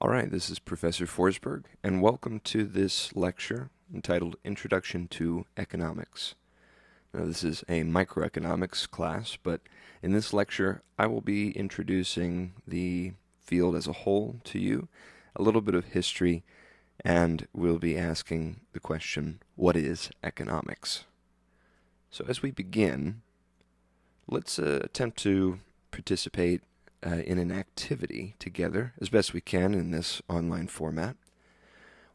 All right, this is Professor Forsberg, and welcome to this lecture entitled Introduction to Economics. Now, this is a microeconomics class, but in this lecture, I will be introducing the field as a whole to you, a little bit of history, and we'll be asking the question, what is economics? So as we begin, let's attempt to participate in an activity together as best we can in this online format.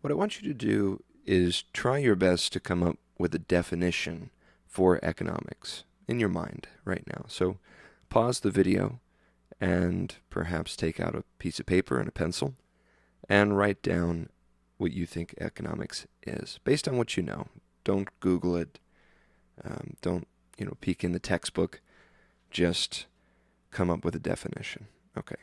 What I want you to do is try your best to come up with a definition for economics in your mind right now. So pause the video and perhaps take out a piece of paper and a pencil and write down what you think economics is based on what you know. Don't Google it. Don't peek in the textbook. Just come up with a definition. Okay.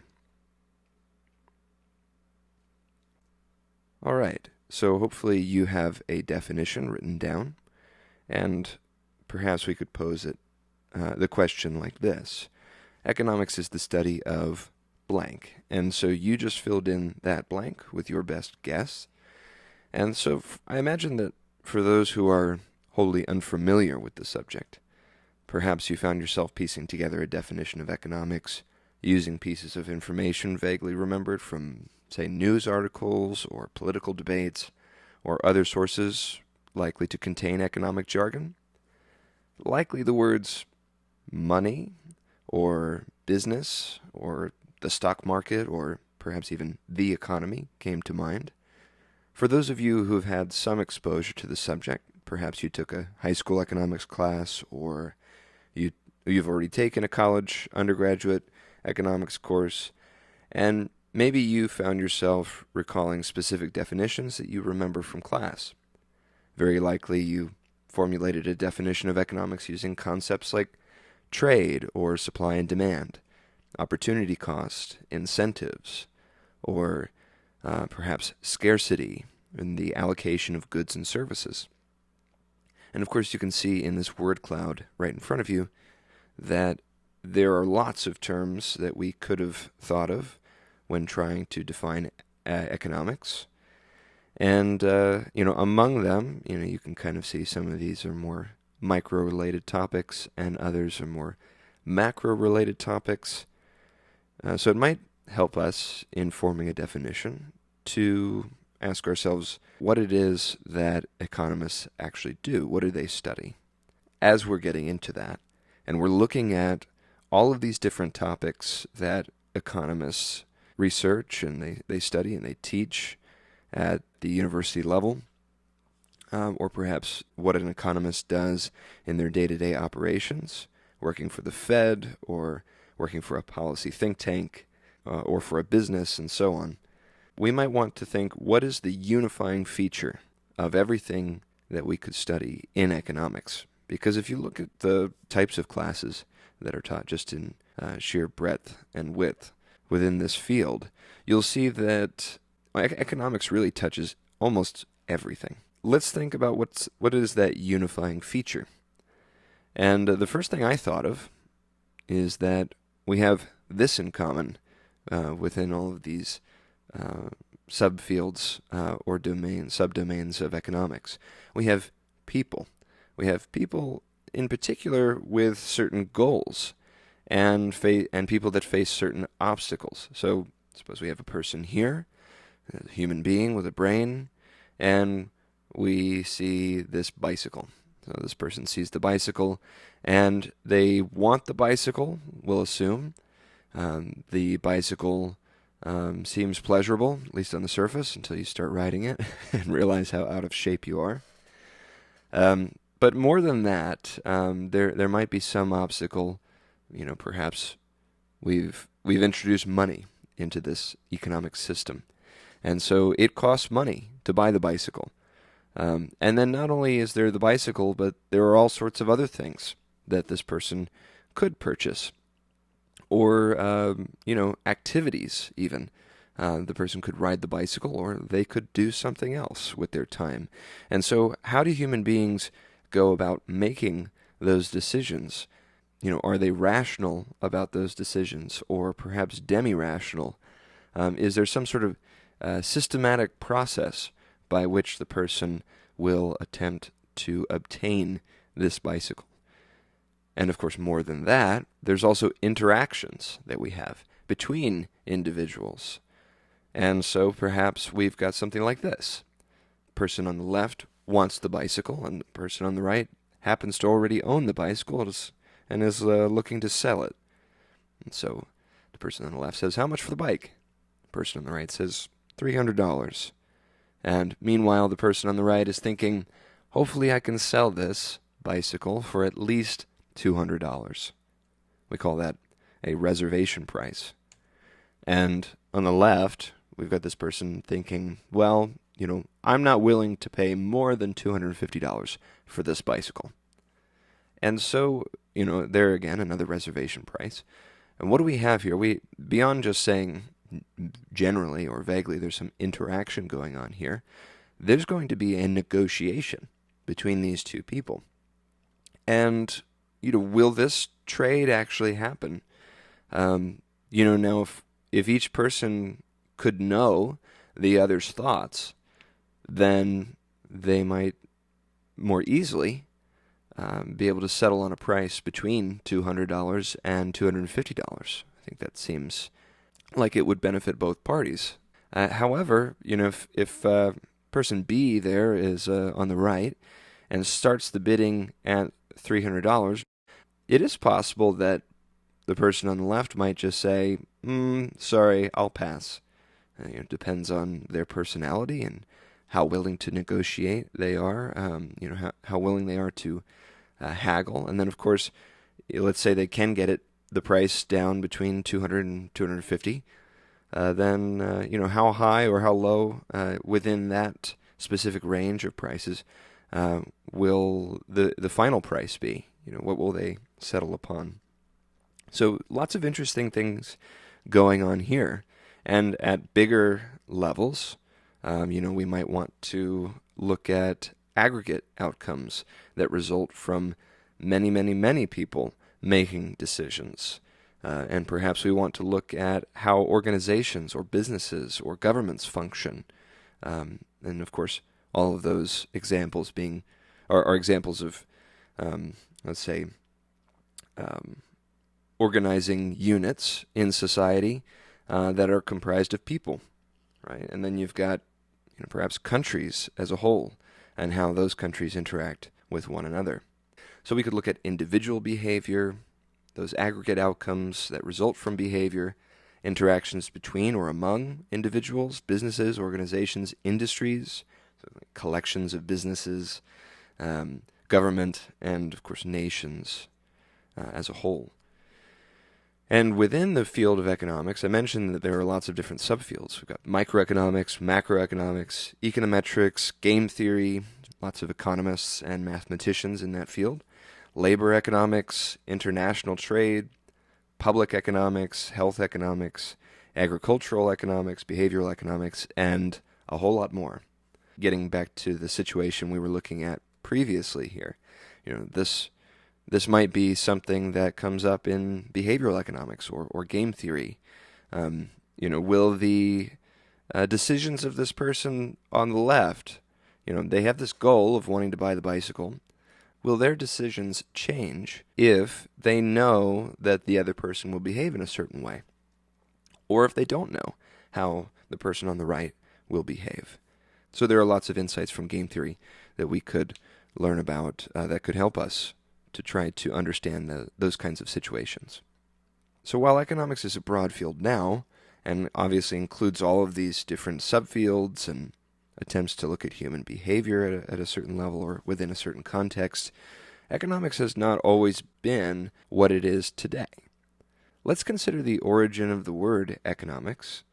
All right. So hopefully you have a definition written down, and perhaps we could pose it the question like this. Economics is the study of blank. And so you just filled in that blank with your best guess. And so I imagine that for those who are wholly unfamiliar with the subject, perhaps you found yourself piecing together a definition of economics using pieces of information vaguely remembered from, say, news articles or political debates or other sources likely to contain economic jargon. Likely the words money or business or the stock market or perhaps even the economy came to mind. For those of you who have had some exposure to the subject, perhaps you took a high school economics class or you've already taken a college undergraduate economics course, and maybe you found yourself recalling specific definitions that you remember from class. Very likely you formulated a definition of economics using concepts like trade or supply and demand, opportunity cost, incentives, or perhaps scarcity in the allocation of goods and services. And of course you can see in this word cloud right in front of you that there are lots of terms that we could have thought of when trying to define economics. And, among them, you can kind of see some of these are more micro-related topics and others are more macro-related topics. So it might help us in forming a definition to ask ourselves what it is that economists actually do. What do they study? As we're getting into that, and we're looking at all of these different topics that economists research and they study and they teach at the university level, or perhaps what an economist does in their day-to-day operations, working for the Fed or working for a policy think tank or for a business and so on. We might want to think, what is the unifying feature of everything that we could study in economics? Because if you look at the types of classes that are taught just in sheer breadth and width within this field, you'll see that economics really touches almost everything. Let's think about what is that unifying feature. And the first thing I thought of is that we have this in common within all of these subfields or subdomains of economics. We have people. We have people in particular with certain goals and people that face certain obstacles. So suppose we have a person here, a human being with a brain, and we see this bicycle. So this person sees the bicycle and they want the bicycle, we'll assume. The bicycle seems pleasurable, at least on the surface, until you start riding it and realize how out of shape you are. But more than that, there might be some obstacle. Perhaps we've introduced money into this economic system, and so it costs money to buy the bicycle. And then not only is there the bicycle, but there are all sorts of other things that this person could purchase, or activities even. The person could ride the bicycle, or they could do something else with their time. And so how do human beings go about making those decisions? Are they rational about those decisions, or perhaps demi-rational? Is there some sort of systematic process by which the person will attempt to obtain this bicycle. And of course, more than that, there's also interactions that we have between individuals. And so perhaps we've got something like this. The person on the left wants the bicycle, and the person on the right happens to already own the bicycle and is looking to sell it. And so the person on the left says, "How much for the bike?" The person on the right says, $300. And meanwhile, the person on the right is thinking, hopefully I can sell this bicycle for at least $200. We call that a reservation price. And on the left, we've got this person thinking, well, I'm not willing to pay more than $250 for this bicycle. And so, there again, another reservation price. And what do we have here? Beyond just saying generally or vaguely there's some interaction going on here, there's going to be a negotiation between these two people. And, will this trade actually happen? Now if each person could know the other's thoughts, then they might more easily be able to settle on a price between $200 and $250. I think that seems like it would benefit both parties. However, if person B there is on the right and starts the bidding at $300, it is possible that the person on the left might just say, sorry, I'll pass. It depends on their personality and how willing to negotiate they are, how willing they are to haggle. And then, of course, let's say they can get the price down between $200 and $250. Then, how high or how low within that specific range of prices will the final price be? What will they settle upon? So lots of interesting things going on here. And at bigger levels, we might want to look at aggregate outcomes that result from many, many, many people making decisions. And perhaps we want to look at how organizations or businesses or governments function. And of course, all of those examples are examples of, let's say, organizing units in society that are comprised of people, right? And then you've got perhaps countries as a whole and how those countries interact with one another. So we could look at individual behavior, those aggregate outcomes that result from behavior, interactions between or among individuals, businesses, organizations, industries, so like collections of businesses, government, and of course nations as a whole. And within the field of economics, I mentioned that there are lots of different subfields. We've got microeconomics, macroeconomics, econometrics, game theory, lots of economists and mathematicians in that field, labor economics, international trade, public economics, health economics, agricultural economics, behavioral economics, and a whole lot more. Getting back to the situation we were looking at previously here, this might be something that comes up in behavioral economics or game theory. Will the decisions of this person on the left, they have this goal of wanting to buy the bicycle. Will their decisions change if they know that the other person will behave in a certain way? Or if they don't know how the person on the right will behave? So there are lots of insights from game theory that we could learn about that could help us to try to understand those kinds of situations. So while economics is a broad field now, and obviously includes all of these different subfields and attempts to look at human behavior at a certain level or within a certain context, economics has not always been what it is today. Let's consider the origin of the word economics,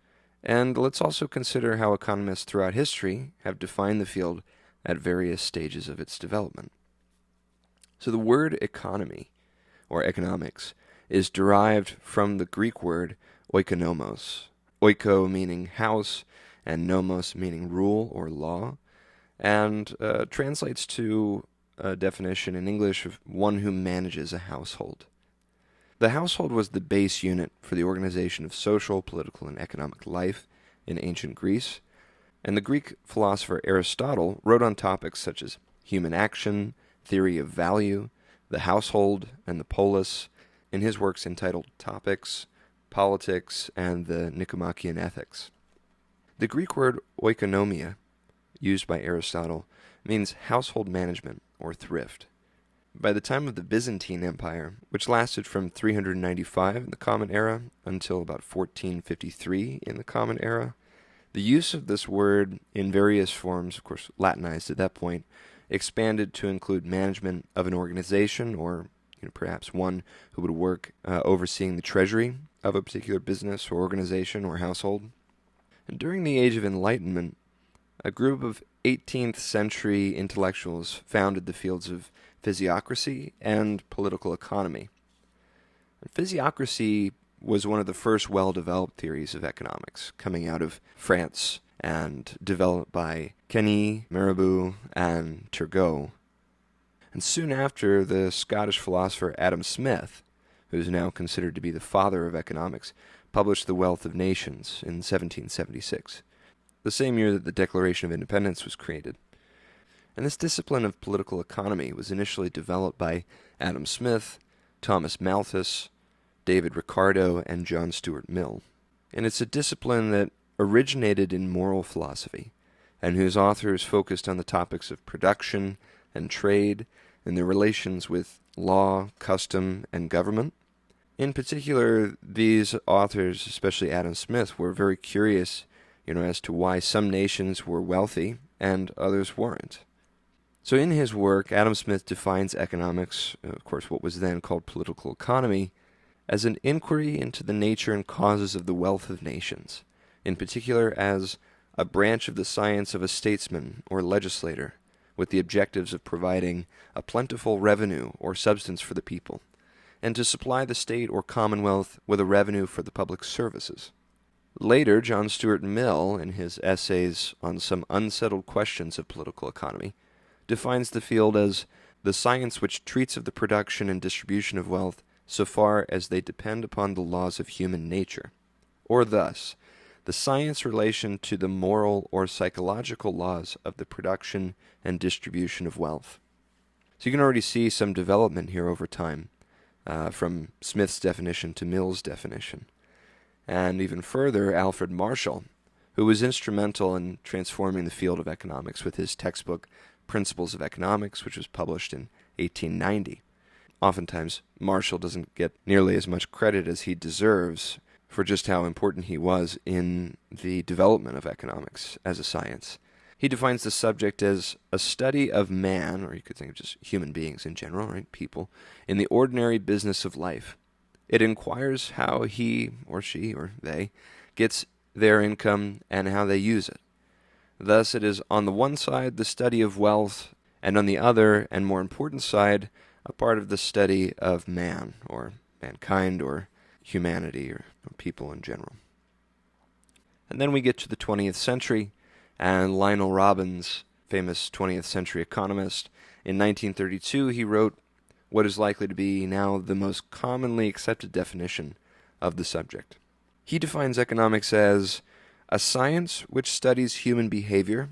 and let's also consider how economists throughout history have defined the field at various stages of its development. So the word economy, or economics, is derived from the Greek word oikonomos, oiko meaning house, and nomos meaning rule or law, and translates to a definition in English of one who manages a household. The household was the base unit for the organization of social, political, and economic life in ancient Greece, and the Greek philosopher Aristotle wrote on topics such as human action, theory of value, the household, and the polis in his works entitled Topics, Politics, and the Nicomachean Ethics. The Greek word oikonomia, used by Aristotle, means household management or thrift. By the time of the Byzantine Empire, which lasted from 395 in the Common Era until about 1453 in the Common Era, the use of this word in various forms, of course Latinized at that point, expanded to include management of an organization or perhaps one who would work overseeing the treasury of a particular business or organization or household. And during the Age of Enlightenment, a group of 18th century intellectuals founded the fields of physiocracy and political economy. And physiocracy was one of the first well-developed theories of economics, coming out of France and developed by Kenny, Mirabeau, and Turgot. And soon after, the Scottish philosopher Adam Smith, who is now considered to be the father of economics, published The Wealth of Nations in 1776, the same year that the Declaration of Independence was created. And this discipline of political economy was initially developed by Adam Smith, Thomas Malthus, David Ricardo, and John Stuart Mill. And it's a discipline that originated in moral philosophy, and whose authors focused on the topics of production and trade and their relations with law, custom, and government. In particular, these authors, especially Adam Smith, were very curious, as to why some nations were wealthy and others weren't. So in his work, Adam Smith defines economics, of course what was then called political economy, as an inquiry into the nature and causes of the wealth of nations, in particular as a branch of the science of a statesman or legislator, with the objectives of providing a plentiful revenue or substance for the people, and to supply the state or commonwealth with a revenue for the public services. Later, John Stuart Mill, in his essays on some unsettled questions of political economy, defines the field as the science which treats of the production and distribution of wealth so far as they depend upon the laws of human nature, or thus, the science relation to the moral or psychological laws of the production and distribution of wealth. So you can already see some development here over time, from Smith's definition to Mill's definition. And even further, Alfred Marshall, who was instrumental in transforming the field of economics with his textbook Principles of Economics, which was published in 1890. Oftentimes, Marshall doesn't get nearly as much credit as he deserves for just how important he was in the development of economics as a science. He defines the subject as a study of man, or you could think of just human beings in general, right, people, in the ordinary business of life. It inquires how he or she or they gets their income and how they use it. Thus, it is on the one side the study of wealth, and on the other and more important side, a part of the study of man, or mankind, or humanity, or people in general. And then we get to the 20th century, and Lionel Robbins, famous 20th century economist, in 1932 he wrote what is likely to be now the most commonly accepted definition of the subject. He defines economics as a science which studies human behavior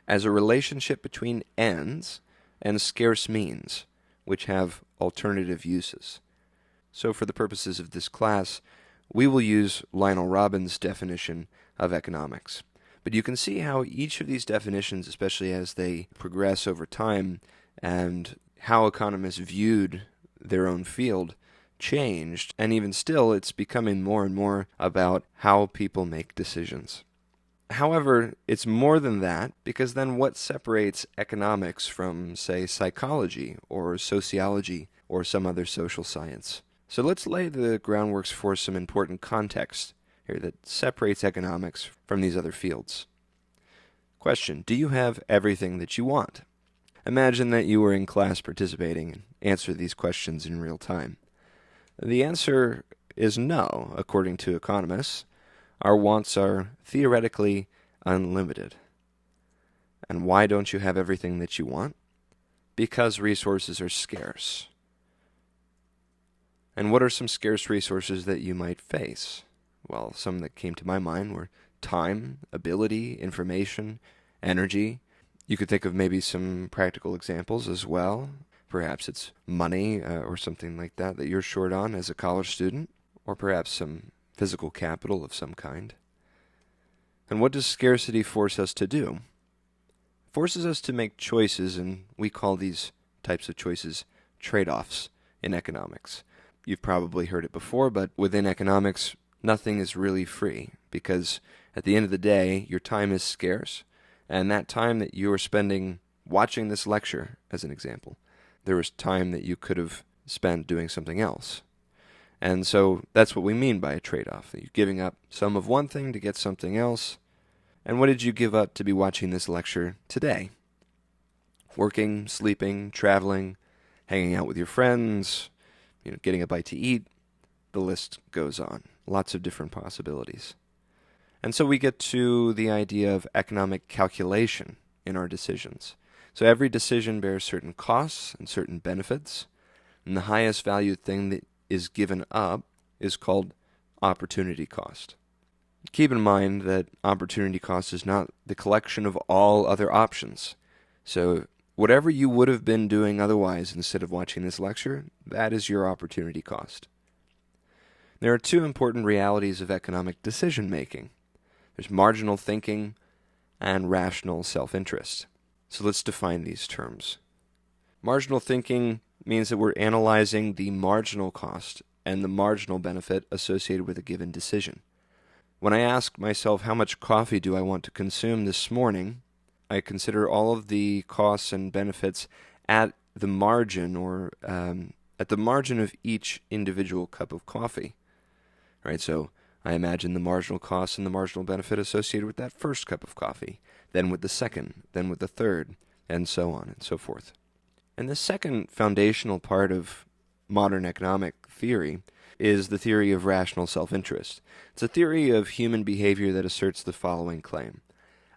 as a relationship between ends and scarce means, which have alternative uses. So for the purposes of this class, we will use Lionel Robbins' definition of economics. But you can see how each of these definitions, especially as they progress over time, and how economists viewed their own field, changed, and even still it's becoming more and more about how people make decisions. However, it's more than that, because then what separates economics from, say, psychology or sociology or some other social science? So let's lay the groundworks for some important context here that separates economics from these other fields. Question: do you have everything that you want? Imagine that you were in class participating and answer these questions in real time. The answer is no, according to economists. Our wants are theoretically unlimited. And why don't you have everything that you want? Because resources are scarce. And what are some scarce resources that you might face? Well, some that came to my mind were time, ability, information, energy. You could think of maybe some practical examples as well. Perhaps it's money or something like that you're short on as a college student, or perhaps some physical capital of some kind. And what does scarcity force us to do? It forces us to make choices, and we call these types of choices trade-offs in economics. You've probably heard it before, but within economics, nothing is really free, because at the end of the day, your time is scarce, and that time that you are spending watching this lecture, as an example, there was time that you could have spent doing something else. And so that's what we mean by a trade-off, that you're giving up some of one thing to get something else. And what did you give up to be watching this lecture today? Working, sleeping, traveling, hanging out with your friends, getting a bite to eat. The list goes on. Lots of different possibilities. And so we get to the idea of economic calculation in our decisions. So every decision bears certain costs and certain benefits, and the highest valued thing that is given up is called opportunity cost. Keep in mind that opportunity cost is not the collection of all other options. So whatever you would have been doing otherwise instead of watching this lecture, that is your opportunity cost. There are two important realities of economic decision making. There's marginal thinking and rational self-interest. So let's define these terms. Marginal thinking means that we're analyzing the marginal cost and the marginal benefit associated with a given decision. When I ask myself how much coffee do I want to consume this morning, I consider all of the costs and benefits at the margin or at the margin of each individual cup of coffee. Right? So I imagine the marginal cost and the marginal benefit associated with that first cup of coffee, then with the second, then with the third, and so on and so forth. And the second foundational part of modern economic theory is the theory of rational self-interest. It's a theory of human behavior that asserts the following claim.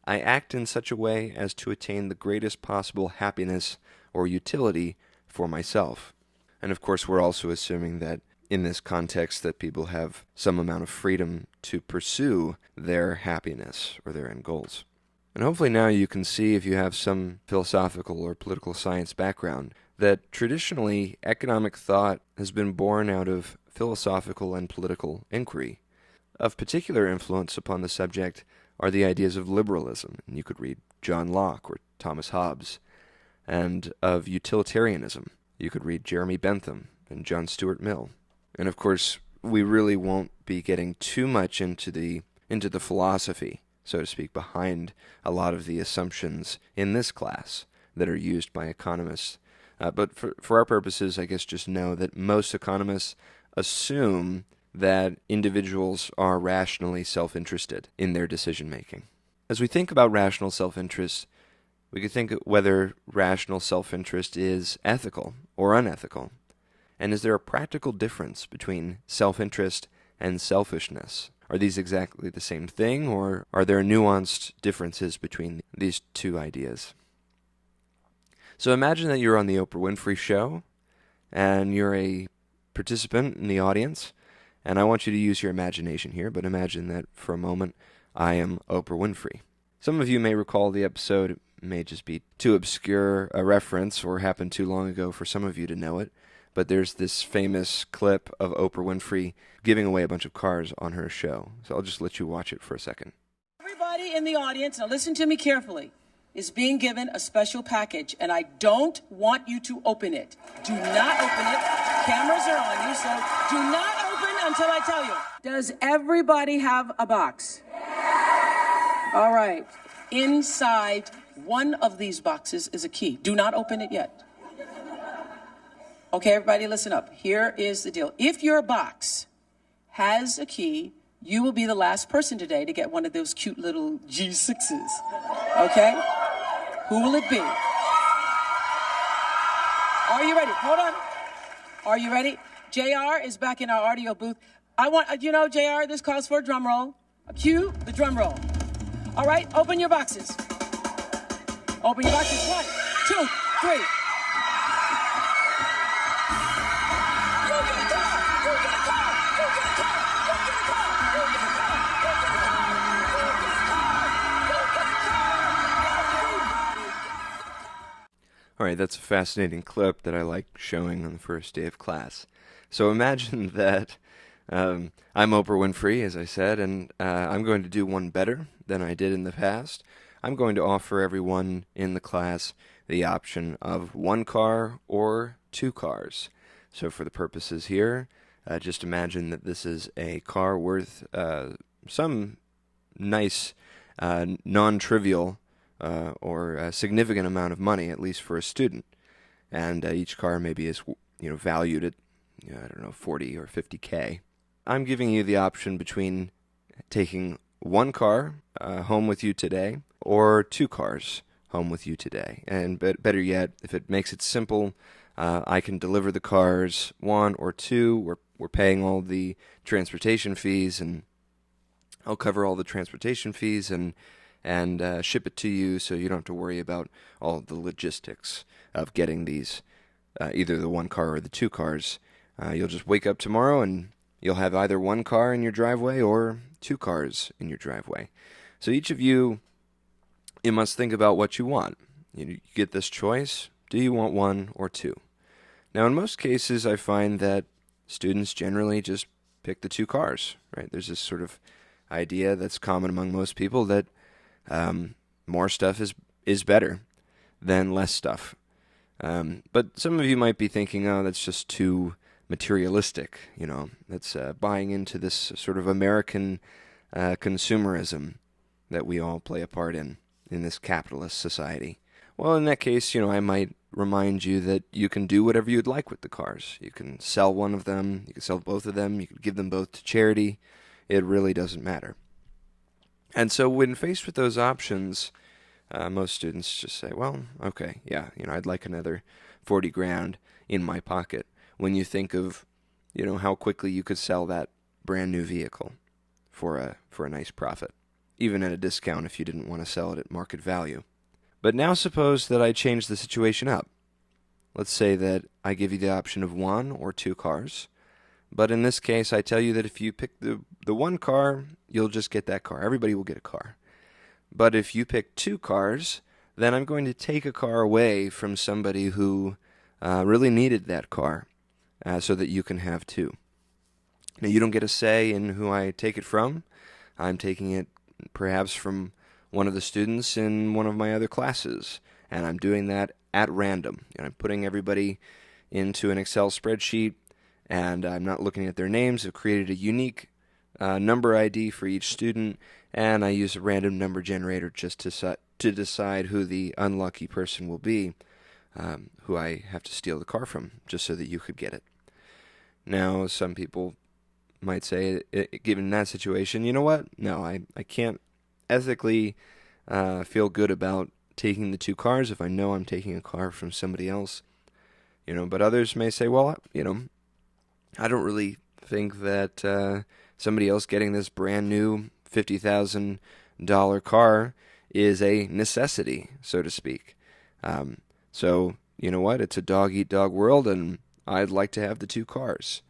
I act in such a way as to attain the greatest possible happiness or utility for myself. And of course, we're also assuming that in this context that people have some amount of freedom to pursue their happiness or their end goals. And hopefully now you can see, if you have some philosophical or political science background, that traditionally economic thought has been born out of philosophical and political inquiry. Of particular influence upon the subject are the ideas of liberalism, and you could read John Locke or Thomas Hobbes, and of utilitarianism. You could read Jeremy Bentham and John Stuart Mill. And of course, we really won't be getting too much into the philosophy, so to speak, behind a lot of the assumptions in this class that are used by economists. But for our purposes, I guess just know that most economists assume that individuals are rationally self-interested in their decision-making. As we think about rational self-interest, we could think whether rational self-interest is ethical or unethical. And is there a practical difference between self-interest and selfishness? Are these exactly the same thing, or are there nuanced differences between these two ideas? So imagine that you're on the Oprah Winfrey Show, and you're a participant in the audience, and I want you to use your imagination here, but imagine that for a moment I am Oprah Winfrey. Some of you may recall the episode. It may just be too obscure a reference or happened too long ago for some of you to know it, but there's this famous clip of Oprah Winfrey giving away a bunch of cars on her show. So I'll just let you watch it for a second. Everybody in the audience, now listen to me carefully, is being given a special package, and I don't want you to open it. Do not open it. Cameras are on you, so do not open until I tell you. Does everybody have a box? All right. Inside one of these boxes is a key. Do not open it yet. Okay, everybody listen up. Here is the deal. If your box has a key, you will be the last person today to get one of those cute little G6s. Okay? Who will it be? Are you ready? Hold on. Are you ready? JR is back in our audio booth. I want, JR, this calls for a drum roll. Cue the drum roll. All right, open your boxes. Open your boxes. 1, 2, 3. All right, that's a fascinating clip that I like showing on the first day of class. So imagine that I'm Oprah Winfrey, as I said, and I'm going to do one better than I did in the past. I'm going to offer everyone in the class the option of one car or two cars. So for the purposes here, just imagine that this is a car worth some nice, non-trivial or a significant amount of money, at least for a student. And each car maybe is valued at I don't know 40 or 50K. I'm giving you the option between taking one car home with you today or two cars home with you today. And better yet, if it makes it simple, I can deliver the cars, one or two. We're paying all the transportation fees, and I'll cover all the transportation fees and ship it to you, so you don't have to worry about all the logistics of getting these, either the one car or the two cars. You'll just wake up tomorrow and you'll have either one car in your driveway or two cars in your driveway. So each of you must think about what you want. You get this choice. Do you want one or two? Now, in most cases, I find that students generally just pick the two cars, right? There's this sort of idea that's common among most people that more stuff is better than less stuff. But some of you might be thinking, oh, that's just too materialistic, that's buying into this sort of American consumerism that we all play a part in this capitalist society. Well, in that case, I might remind you that you can do whatever you'd like with the cars. You can sell one of them, you can sell both of them, you can give them both to charity. It really doesn't matter. And so when faced with those options, most students just say, well, okay, yeah, I'd like another 40 grand in my pocket. When you think of, how quickly you could sell that brand new vehicle for a nice profit, even at a discount if you didn't want to sell it at market value. But now suppose that I change the situation up. Let's say that I give you the option of one or two cars. But in this case, I tell you that if you pick the one car, you'll just get that car. Everybody will get a car. But if you pick two cars, then I'm going to take a car away from somebody who really needed that car so that you can have two. Now, you don't get a say in who I take it from. I'm taking it perhaps from one of the students in one of my other classes, and I'm doing that at random. I'm putting everybody into an Excel spreadsheet, and I'm not looking at their names. I've created a unique number ID for each student, and I use a random number generator just to decide who the unlucky person will be, who I have to steal the car from, just so that you could get it. Now, some people might say, given that situation, you know what? No, I can't ethically feel good about taking the two cars if I know I'm taking a car from somebody else. But others may say, well, I don't really think that somebody else getting this brand new $50,000 car is a necessity, so to speak. So, you know what? It's a dog-eat-dog world, and I'd like to have the two cars.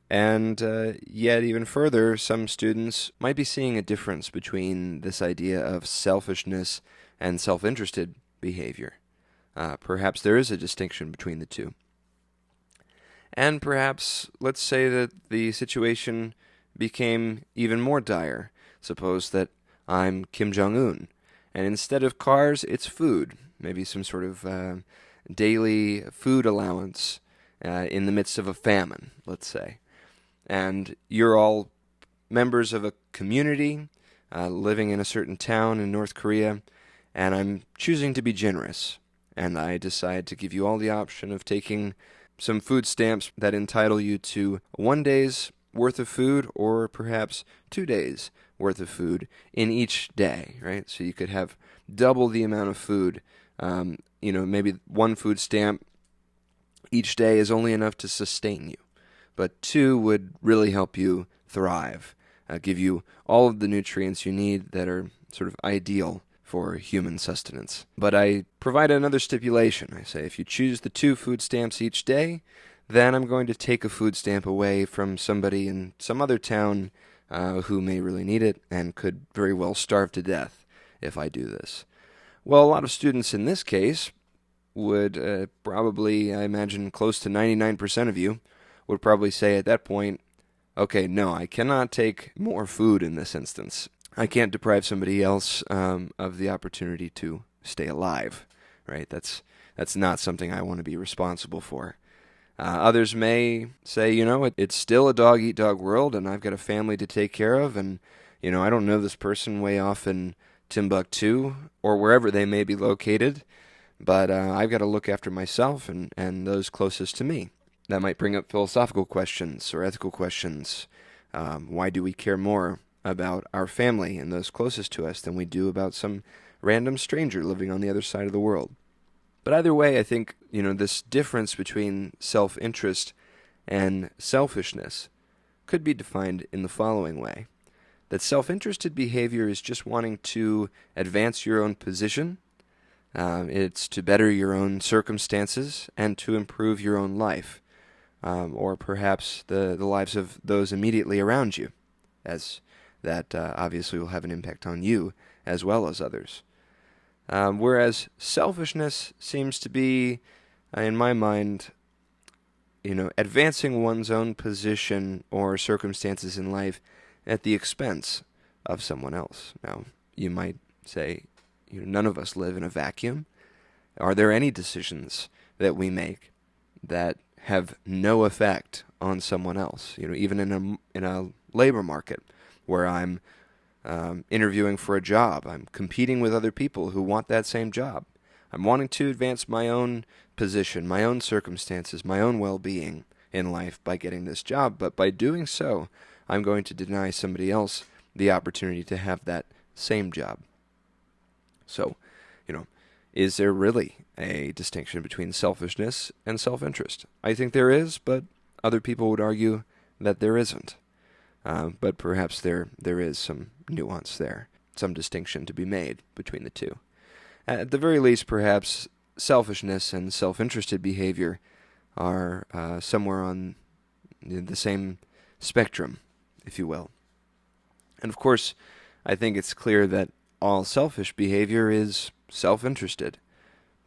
And yet even further, some students might be seeing a difference between this idea of selfishness and self-interested behavior. Perhaps there is a distinction between the two. And perhaps, let's say that the situation became even more dire. Suppose that I'm Kim Jong-un, and instead of cars, it's food. Maybe some sort of daily food allowance in the midst of a famine, let's say. And you're all members of a community living in a certain town in North Korea, and I'm choosing to be generous. And I decide to give you all the option of taking some food stamps that entitle you to 1 day's worth of food, or perhaps 2 days worth of food in each day, right? So you could have double the amount of food. Maybe one food stamp each day is only enough to sustain you, but two would really help you thrive, give you all of the nutrients you need that are sort of ideal for human sustenance. But I provide another stipulation. I say if you choose the 2 food stamps each day, then I'm going to take a food stamp away from somebody in some other town who may really need it and could very well starve to death if I do this. Well, a lot of students in this case would probably, I imagine, close to 99% of you would probably say at that point, okay, no, I cannot take more food in this instance. I can't deprive somebody else of the opportunity to stay alive, right? That's not something I want to be responsible for. Others may say, it's still a dog-eat-dog world, and I've got a family to take care of, and, I don't know this person way off in Timbuktu or wherever they may be located, but I've got to look after myself and those closest to me. That might bring up philosophical questions or ethical questions. Why do we care more about our family and those closest to us than we do about some random stranger living on the other side of the world? But either way, I think, this difference between self-interest and selfishness could be defined in the following way. That self-interested behavior is just wanting to advance your own position. It's to better your own circumstances and to improve your own life, or perhaps the lives of those immediately around you, as that obviously will have an impact on you as well as others. Whereas selfishness seems to be, in my mind, advancing one's own position or circumstances in life at the expense of someone else. Now, you might say, none of us live in a vacuum. Are there any decisions that we make that have no effect on someone else? Even in a labor market where I'm interviewing for a job. I'm competing with other people who want that same job. I'm wanting to advance my own position, my own circumstances, my own well-being in life by getting this job. But by doing so, I'm going to deny somebody else the opportunity to have that same job. So, is there really a distinction between selfishness and self-interest? I think there is, but other people would argue that there isn't. But perhaps there is some nuance there, some distinction to be made between the two. At the very least, perhaps selfishness and self-interested behavior are somewhere on the same spectrum, if you will. And of course, I think it's clear that all selfish behavior is self-interested.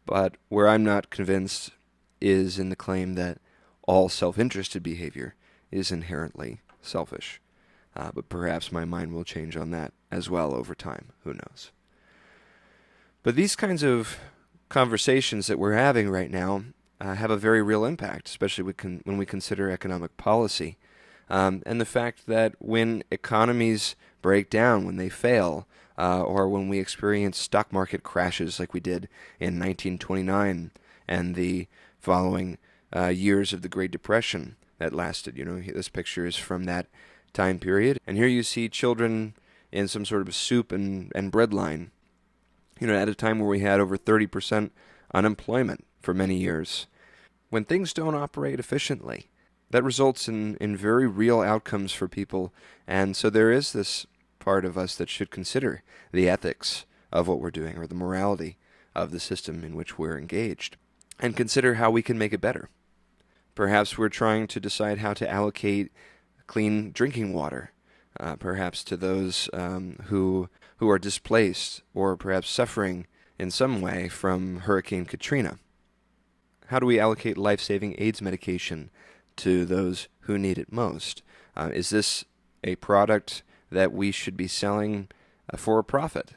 But where I'm not convinced is in the claim that all self-interested behavior is inherently selfish. But perhaps my mind will change on that as well over time. Who knows? But these kinds of conversations that we're having right now have a very real impact, especially when we consider economic policy. And the fact that when economies break down, when they fail, or when we experience stock market crashes like we did in 1929 and the following years of the Great Depression that lasted. This picture is from that time period. And here you see children in some sort of soup and bread line, at a time where we had over 30% unemployment for many years. When things don't operate efficiently, that results in very real outcomes for people. And so there is this part of us that should consider the ethics of what we're doing or the morality of the system in which we're engaged and consider how we can make it better. Perhaps we're trying to decide how to allocate clean drinking water, perhaps to those who are displaced or perhaps suffering in some way from Hurricane Katrina. How do we allocate life-saving AIDS medication to those who need it most? Is this a product that we should be selling for a profit?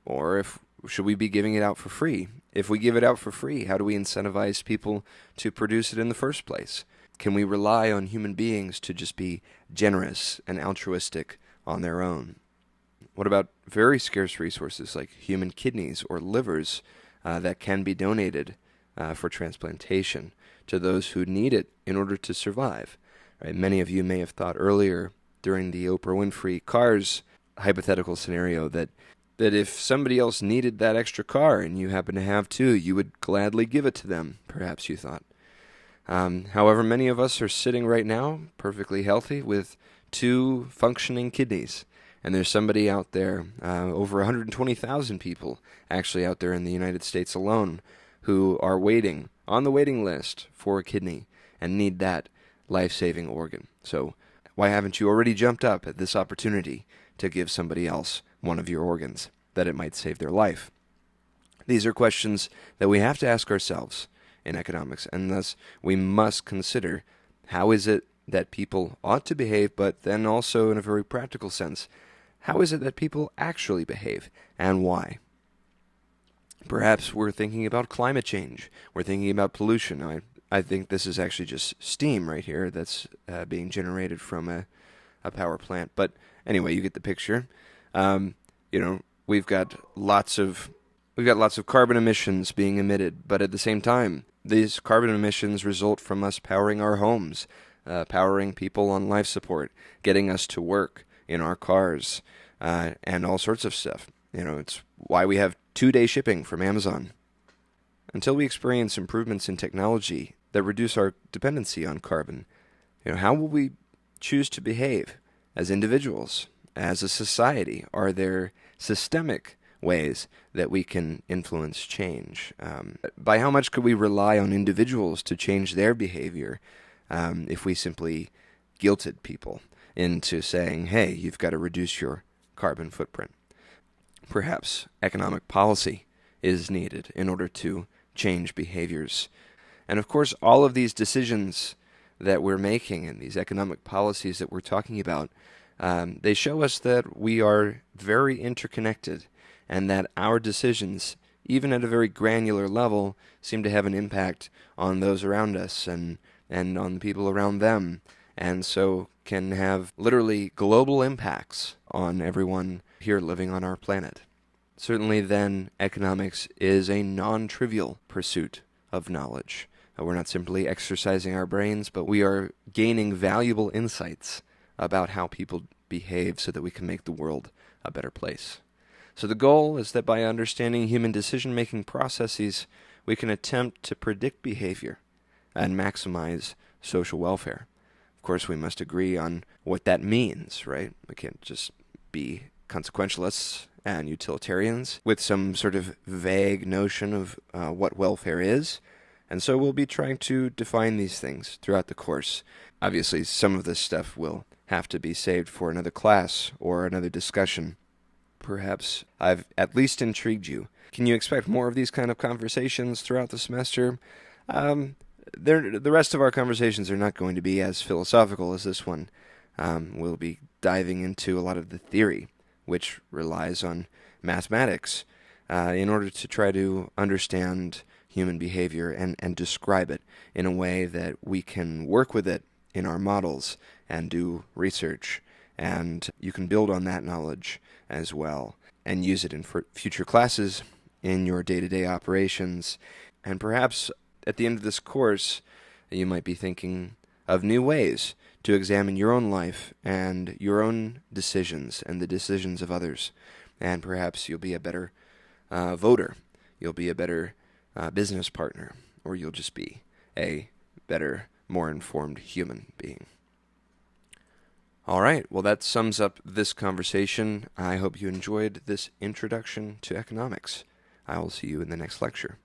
Or should we be giving it out for free? If we give it out for free, how do we incentivize people to produce it in the first place? Can we rely on human beings to just be generous and altruistic on their own? What about very scarce resources like human kidneys or livers that can be donated for transplantation to those who need it in order to survive? Right? Many of you may have thought earlier during the Oprah Winfrey cars hypothetical scenario that if somebody else needed that extra car and you happen to have two, you would gladly give it to them, perhaps you thought. However, many of us are sitting right now perfectly healthy with two functioning kidneys. And there's somebody out there, over 120,000 people actually out there in the United States alone, who are waiting on the waiting list for a kidney and need that life-saving organ. So why haven't you already jumped up at this opportunity to give somebody else one of your organs, that it might save their life? These are questions that we have to ask ourselves in economics, and thus we must consider how is it that people ought to behave, but then also in a very practical sense, how is it that people actually behave, and why? Perhaps we're thinking about climate change. We're thinking about pollution. I think this is actually just steam right here that's being generated from a power plant. But anyway, you get the picture. We've got lots of carbon emissions being emitted, but at the same time, these carbon emissions result from us powering our homes, powering people on life support, getting us to work in our cars, and all sorts of stuff. It's why we have 2-day shipping from Amazon. Until we experience improvements in technology that reduce our dependency on carbon, how will we choose to behave as individuals, as a society? Are there systemic ways that we can influence change? By how much could we rely on individuals to change their behavior if we simply guilted people into saying, hey, you've got to reduce your carbon footprint? Perhaps economic policy is needed in order to change behaviors. And of course, all of these decisions that we're making and these economic policies that we're talking about, they show us that we are very interconnected and that our decisions, even at a very granular level, seem to have an impact on those around us and on the people around them, and so can have literally global impacts on everyone here living on our planet. Certainly then, economics is a non-trivial pursuit of knowledge. We're not simply exercising our brains, but we are gaining valuable insights about how people behave so that we can make the world a better place. So the goal is that by understanding human decision-making processes, we can attempt to predict behavior and maximize social welfare. Of course, we must agree on what that means, right? We can't just be consequentialists and utilitarians with some sort of vague notion of what welfare is. And so we'll be trying to define these things throughout the course. Obviously, some of this stuff will have to be saved for another class or another discussion. Perhaps I've at least intrigued you. Can you expect more of these kind of conversations throughout the semester? The rest of our conversations are not going to be as philosophical as this one. We'll be diving into a lot of the theory, which relies on mathematics, in order to try to understand human behavior and describe it in a way that we can work with it in our models and do research. And you can build on that knowledge as well and use it in future classes, in your day-to-day operations. And perhaps at the end of this course, you might be thinking of new ways to examine your own life and your own decisions and the decisions of others. And perhaps you'll be a better voter. You'll be a better business partner, or you'll just be a better, more informed human being. All right, well, that sums up this conversation. I hope you enjoyed this introduction to economics. I will see you in the next lecture.